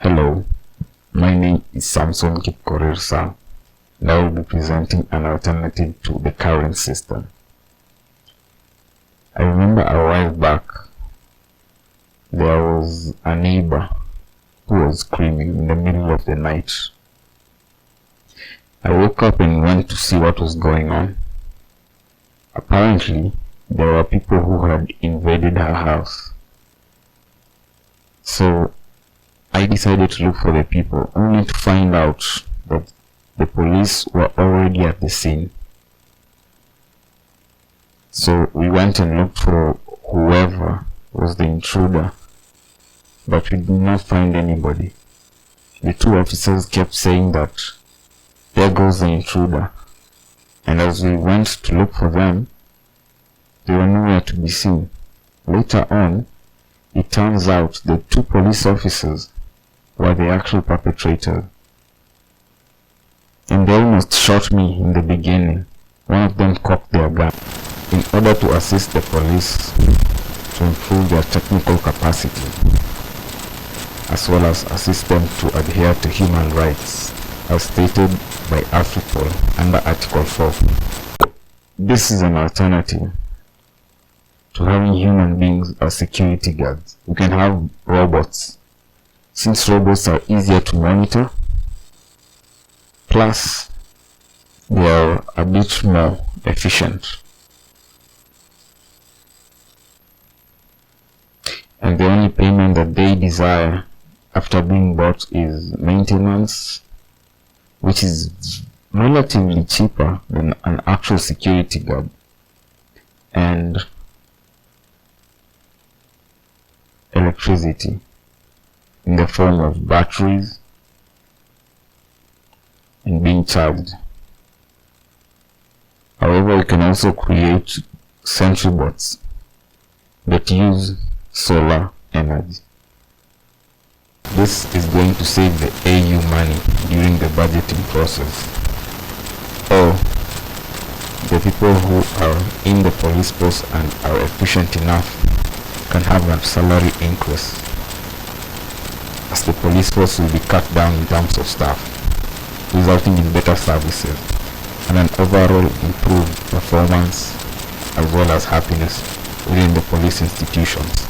Hello, my name is Samson Kipkorir, and I will be presenting an alternative to the current system. I remember a while back, there was a neighbor who was screaming in the middle of the night. I woke up and went to see what was going on. Apparently, there were people who had invaded her house. So, I decided to look for the people, only to find out that the police were already at the scene. So we went and looked for whoever was the intruder, but we did not find anybody. The two officers kept saying that, "There goes the intruder," and as we went to look for them, they were nowhere to be seen. Later on, it turns out the two police officers were the actual perpetrators, and they almost shot me in the beginning. One of them cocked their gun in order to assist the police to improve their technical capacity, as well as assist them to adhere to human rights, as stated by AFRIPOL under Article 4. This is an alternative to having human beings as security guards. We can have robots, since robots are easier to monitor, plus they are a bit more efficient. And the only payment that they desire after being bought is maintenance, which is relatively cheaper than an actual security guard, and electricity in the form of batteries and being charged. However, we can also create sentry bots that use solar energy. This is going to save the AU money during the budgeting process, or the people who are in the police force and are efficient enough can have a salary increase, as the police force will be cut down in terms of staff, resulting in better services and an overall improved performance as well as happiness within the police institutions.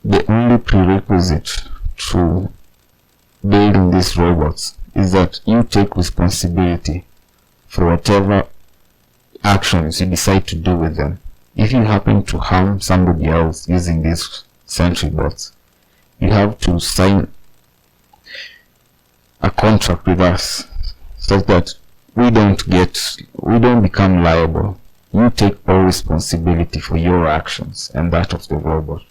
The only prerequisite to building these robots is that you take responsibility for whatever actions you decide to do with them. If you happen to harm somebody else using these sentry bots, you have to sign a contract with us such that we don't become liable. You take all responsibility for your actions and that of the robot.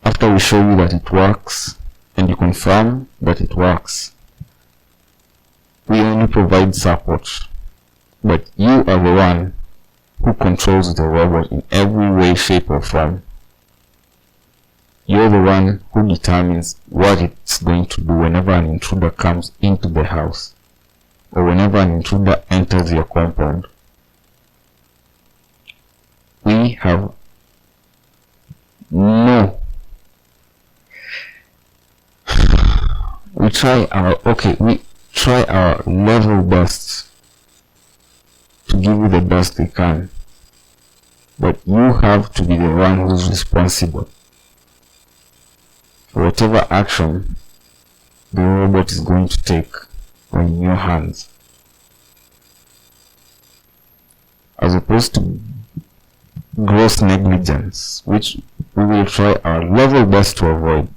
After we show you that it works and you confirm that it works, we only provide support, but you are the one who controls the robot in every way, shape or form. You're the one who determines what it's going to do whenever an intruder comes into the house, or whenever an intruder enters your compound. We try our level best to give you the best we can, but you have to be the one who's responsible for whatever action the robot is going to take on your hands, as opposed to gross negligence, which we will try our level best to avoid.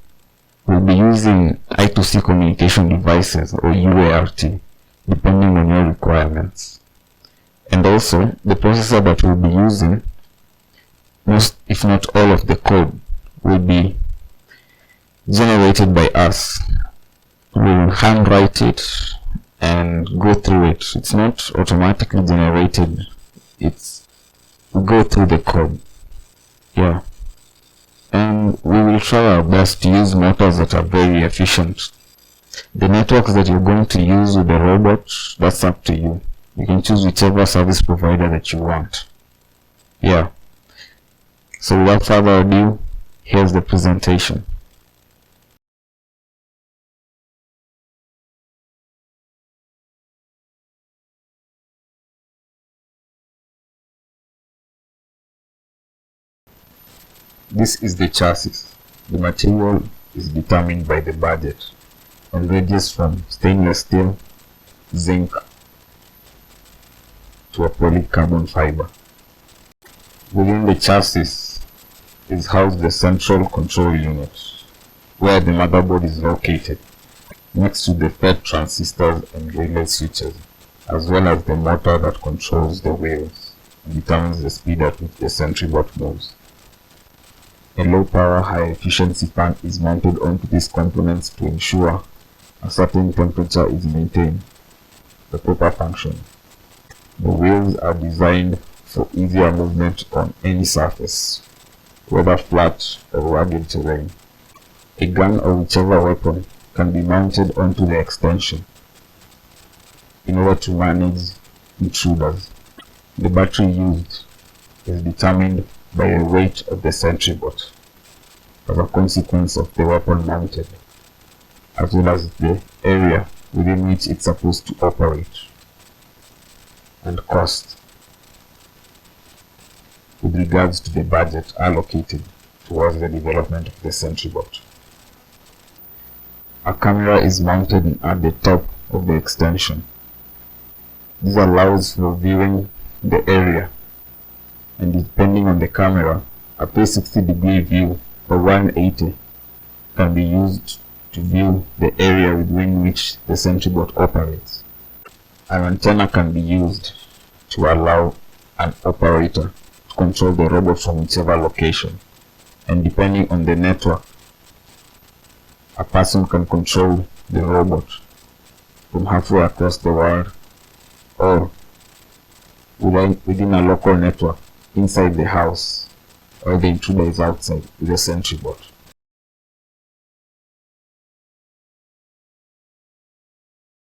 We'll be using I2C communication devices, or UART, depending on your requirements. And also, the processor that we'll be using, most if not all of the code, will be generated by us. We'll handwrite it and go through it. It's not automatically generated, we go through the code. Yeah. And we will try our best to use motors that are very efficient. The networks that you're going to use with the robot, that's up to you. You can choose whichever service provider that you want. Yeah. So without further ado, here's the presentation. This is the chassis. The material is determined by the budget and ranges from stainless steel, zinc, to a polycarbon fiber. Within the chassis is housed the central control unit, where the motherboard is located, next to the FET transistors and relay switches, as well as the motor that controls the wheels and determines the speed at which the SentryBot moves. A low power, high efficiency fan is mounted onto these components to ensure a certain temperature is maintained for proper function. The wheels are designed for easier movement on any surface, whether flat or rugged terrain. A gun or whichever weapon can be mounted onto the extension in order to manage intruders. The battery used is determined by the weight of the SentryBot as a consequence of the weapon mounted, as well as the area within which it's supposed to operate, and cost with regards to the budget allocated towards the development of the SentryBot. A camera is mounted at the top of the extension. This allows for viewing the area, and depending on the camera, a 360-degree view or 180 can be used to view the area within which the SentryBot operates. An antenna can be used to allow an operator to control the robot from whichever location, and depending on the network, a person can control the robot from halfway across the world or within a local network inside the house, or the intruder is outside with the SentryBot.